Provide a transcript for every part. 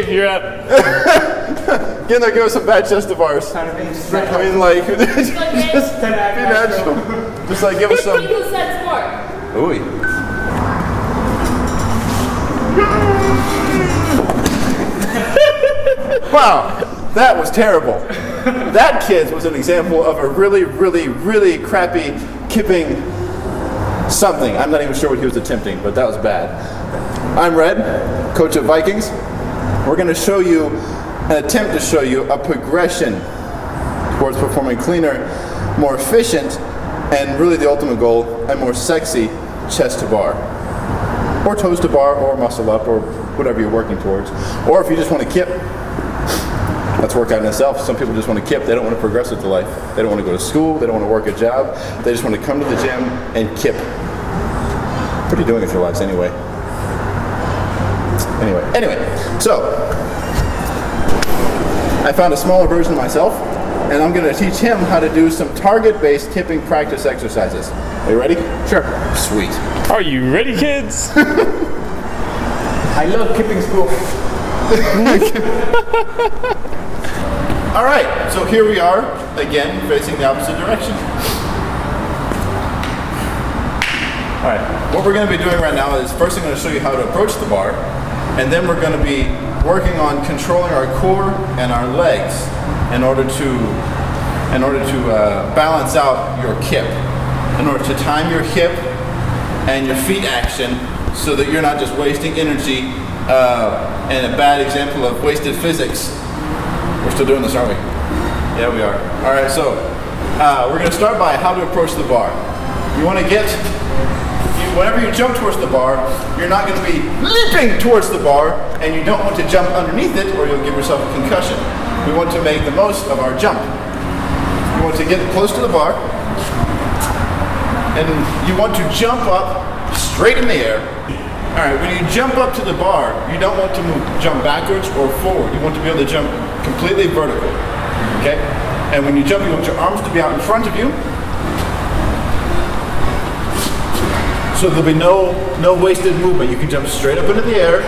Dave, you're up. Get in there, give us some bad chest to bars. I mean, like, just be natural. Just like, give us some. Who said more? Ooh. Wow, that was terrible. That kid was an example of a really, really, really crappy Kipping something. I'm not even sure what he was attempting, but that was bad. I'm Red, coach of Vikings. We're going to show you, an attempt to show you a progression towards performing cleaner, more efficient, and really the ultimate goal, a more sexy chest to bar. Or toes to bar, or muscle up, or whatever you're working towards. Or if you just want to kip, that's workout in itself. Some people just want to kip, they don't want to progress with life. They don't want to go to school, they don't want to work a job, they just want to come to the gym and kip. What are you doing with your lives anyway? Anyway, so I found a smaller version of myself, and I'm going to teach him how to do some target-based kipping practice exercises. Are you ready? Sure. Sweet. Are you ready, kids? I love kipping school. All right, so here we are, again, facing the opposite direction. All right, what we're going to be doing right now is first I'm going to show you how to approach the bar, and then we're going to be working on controlling our core and our legs in order to balance out your kip, in order to time your hip and your feet action so that you're not just wasting energy. And a bad example of wasted physics. We're still doing this, aren't we? Yeah, we are. All right, so we're going to start by how to approach the bar. You want to whenever you jump towards the bar, you're not going to be leaping towards the bar, and you don't want to jump underneath it or you'll give yourself a concussion. We want to make the most of our jump. You want to get close to the bar, and you want to jump up straight in the air. All right, when you jump up to the bar, you don't want to jump backwards or forward. You want to be able to jump completely vertical, okay? And when you jump, you want your arms to be out in front of you. So there'll be no wasted movement. You can jump straight up into the air,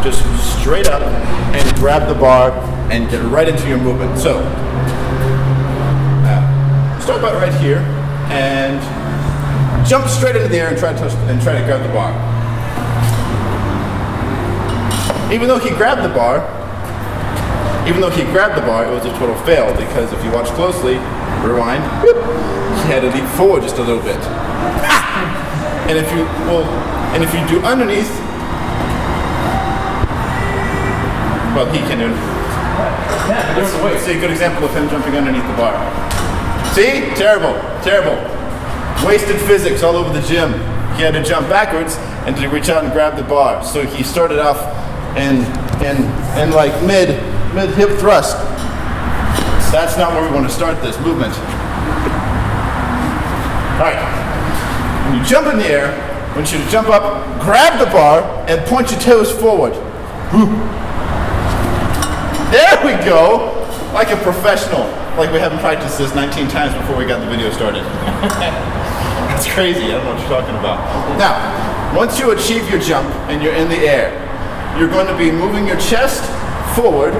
just straight up, and grab the bar and get right into your movement. So, start about right here, and jump straight into the air and try to grab the bar. Even though he grabbed the bar, it was a total fail because if you watch closely, rewind, he had to leap forward just a little bit. And if you do underneath, well, he can do it. Let's see a good example of him jumping underneath the bar. See? Terrible. Wasted physics all over the gym. He had to jump backwards and to reach out and grab the bar. So he started off and like mid hip thrust. That's not where we want to start this movement. All right, when you jump in the air, I want you to jump up, grab the bar, and point your toes forward. There we go, like a professional, like we haven't practiced this 19 times before we got the video started. That's crazy, I don't know what you're talking about. Now, once you achieve your jump and you're in the air, you're going to be moving your chest forward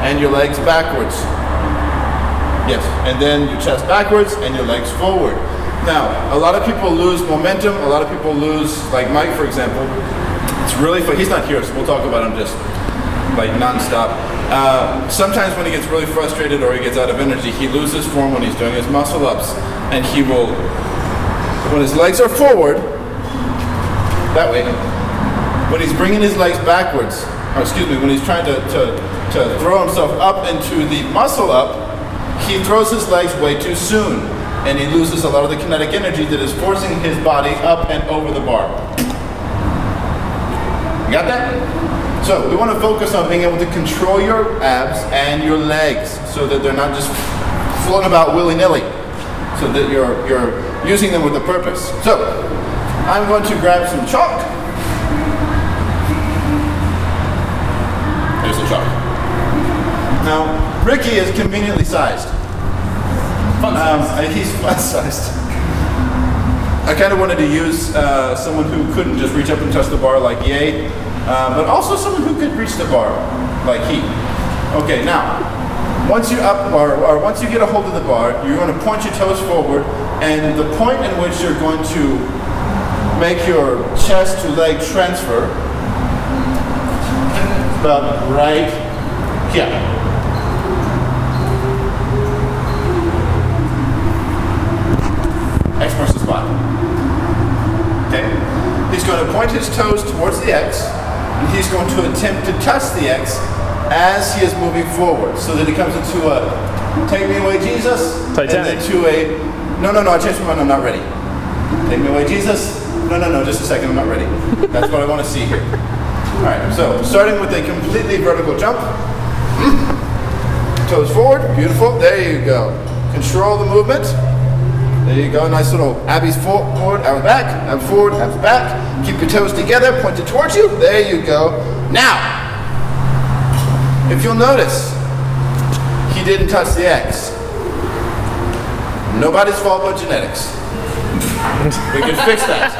and your legs backwards. Yes, and then your chest backwards and your legs forward. Now, a lot of people lose momentum. A lot of people lose, like Mike, for example. It's really fun. He's not here, so we'll talk about him just like nonstop. Sometimes when he gets really frustrated or he gets out of energy, he loses form when he's doing his muscle ups, and he will, when his legs are forward, that way. When he's bringing his legs backwards, when he's trying to throw himself up into the muscle up, he throws his legs way too soon, and he loses a lot of the kinetic energy that is forcing his body up and over the bar. You got that? So we want to focus on being able to control your abs and your legs so that they're not just floating about willy-nilly, so that you're using them with a purpose. So I'm going to grab some chalk. There's the chalk. Now, Ricky is conveniently sized. He's fun-sized. I kind of wanted to use someone who couldn't just reach up and touch the bar like Ye, but also someone who could reach the bar, like he. Okay, now, once you once you get a hold of the bar, you're going to point your toes forward, and the point in which you're going to make your chest to leg transfer is about right here. X marks the spot. Okay? He's going to point his toes towards the X, and he's going to attempt to touch the X as he is moving forward, so that he comes into a "Take me away, Jesus," Titanic. and then to a "No, I changed my mind, I'm not ready." "Take me away, Jesus." No, just a second, I'm not ready. That's what I want to see here. All right, so starting with a completely vertical jump. Toes forward, beautiful. There you go. Control the movement. There you go. Nice little abs forward, abs back, abs forward, abs back. Keep your toes together, pointed towards you. There you go. Now, if you'll notice, he didn't touch the X. Nobody's fault but genetics. We can fix that.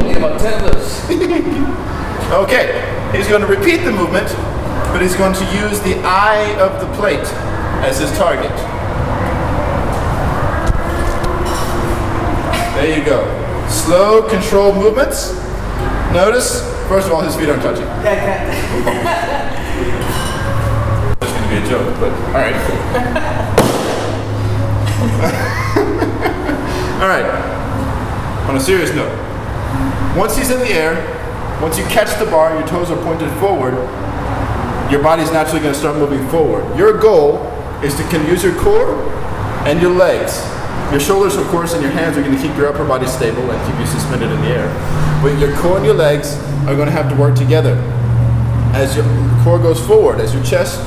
Need about 10 of those. Okay, he's going to repeat the movement, but he's going to use the eye of the plate as his target. There you go. Slow, controlled movements. Notice, first of all, his feet aren't touching. Yeah, I can't. That's going to be a joke, but all right. All right. On a serious note, once he's in the air, once you catch the bar, your toes are pointed forward, your body's naturally going to start moving forward. Your goal is to use your core and your legs. Your shoulders, of course, and your hands are going to keep your upper body stable and keep you suspended in the air. But your core and your legs are going to have to work together. As your core goes forward, as your chest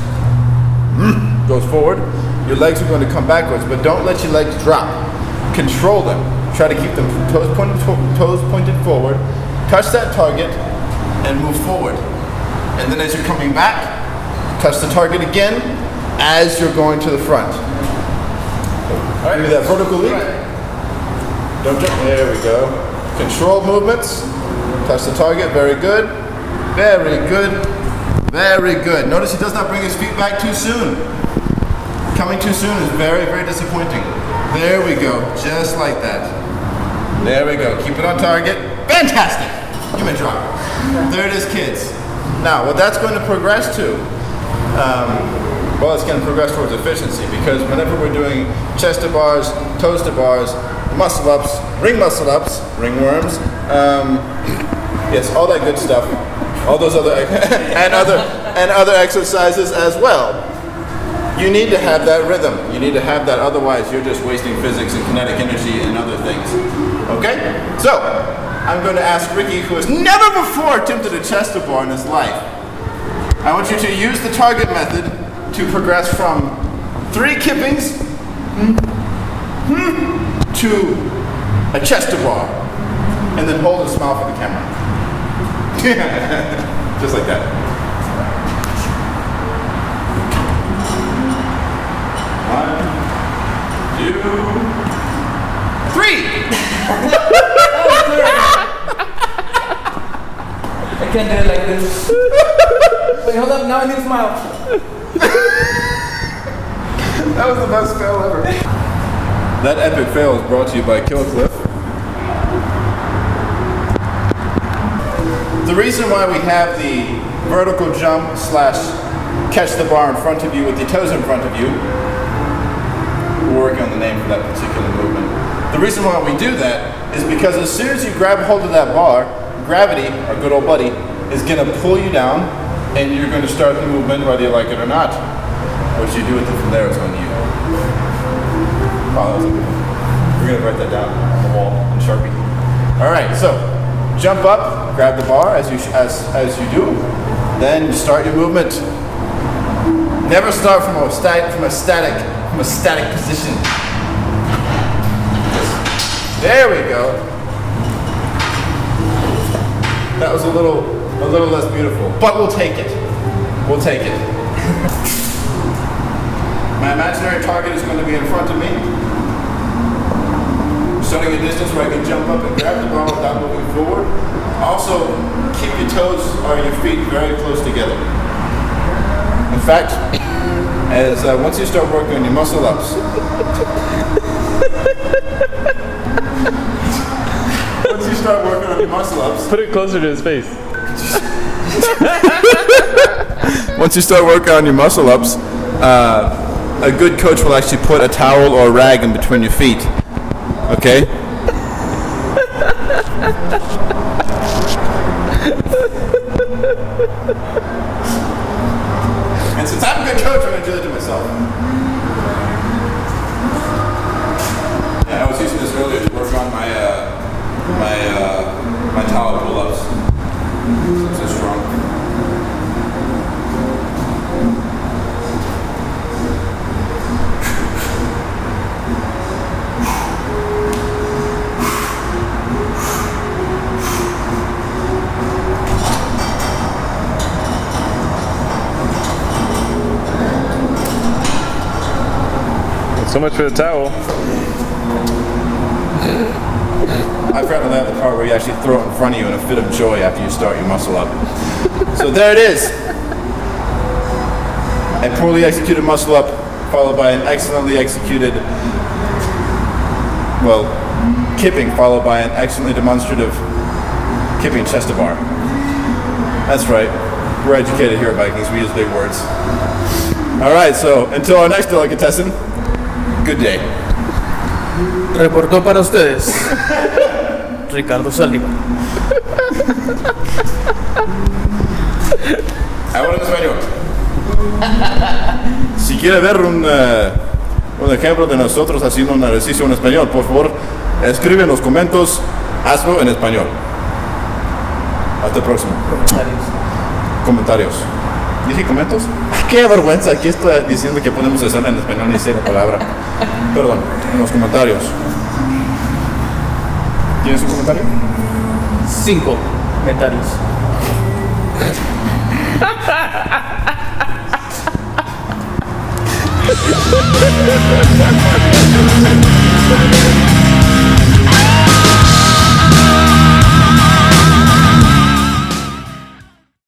goes forward, your legs are going to come backwards, but don't let your legs drop. Control them. Try to keep them toes pointed forward. Touch that target and move forward. And then as you're coming back, touch the target again as you're going to the front. All right, do that vertical leap. Don't jump. There we go. Controlled movements. Touch the target. Very good. Very good. Very good. Notice he does not bring his feet back too soon. Coming too soon is very, very disappointing. There we go. Just like that. There we go. Keep it on target. Fantastic. Give me a drop. There it is, kids. Now, what that's going to progress to, well, it's going to progress towards efficiency, because whenever we're doing chest to bars, toes to bars, muscle ups, ringworms, yes, all that good stuff, all those other and other exercises as well. You need to have that rhythm. You need to have that. Otherwise, you're just wasting physics and kinetic energy and other things. Okay? So, I'm going to ask Ricky, who has never before attempted a chest to bar in his life. I want you to use the target method to progress from 3 kippings to a chest to bar, and then hold and smile for the camera. Just like that. 1, 2, 3. I can't do it like this. Wait, hold up. Now I need to smile. That was the best fail ever. That epic fail is brought to you by Killcliff. The reason why we have the vertical jump / catch the bar in front of you with your toes in front of you, we're working on the name for that particular movement. The reason why we do that is because as soon as you grab hold of that bar, gravity, our good old buddy, is going to pull you down, and you're going to start the movement whether you like it or not. What you do with it from there is on you. Oh, that was a good one. We're going to write that down on the wall in Sharpie. All right, so jump up, grab the bar as you do, then you start your movement. Never start from a static position. There we go. That was a little less beautiful, but we'll take it. We'll take it. My imaginary target is going to be in front of me. Starting a distance where I can jump up and grab the ball without moving forward. Also, keep your toes or your feet very close together. In fact, as once you start working on your muscle ups, once you start working on your muscle ups, Put it closer to his face. once you start working on your muscle ups, a good coach will actually put a towel or a rag in between your feet. Okay? And since I'm a good coach, I'm going to do it to myself. Yeah, I was using this earlier to work on my towel pull-ups. So strong. So much for the towel. I forgot to land the part where you actually throw it in front of you in a fit of joy after you start your muscle up. So there it is. A poorly executed muscle up followed by an excellently executed, well, kipping followed by an excellently demonstrative kipping chest to bar. That's right. We're educated here at Vikings. We use big words. All right, so until our next delicatessen, good day. Reportó para ustedes Ricardo Saliva. Ahora en español. Si quiere ver un ejemplo de nosotros haciendo un ejercicio en español, por favor, escribe en los comentarios, hazlo en español. Hasta el próximo. Comentarios. ¿Dije comentarios? Qué vergüenza, aquí estoy diciendo que podemos hacerlo en español ni sé la palabra. Perdón, en los comentarios. ¿Tienes un comentario? 5 comentarios.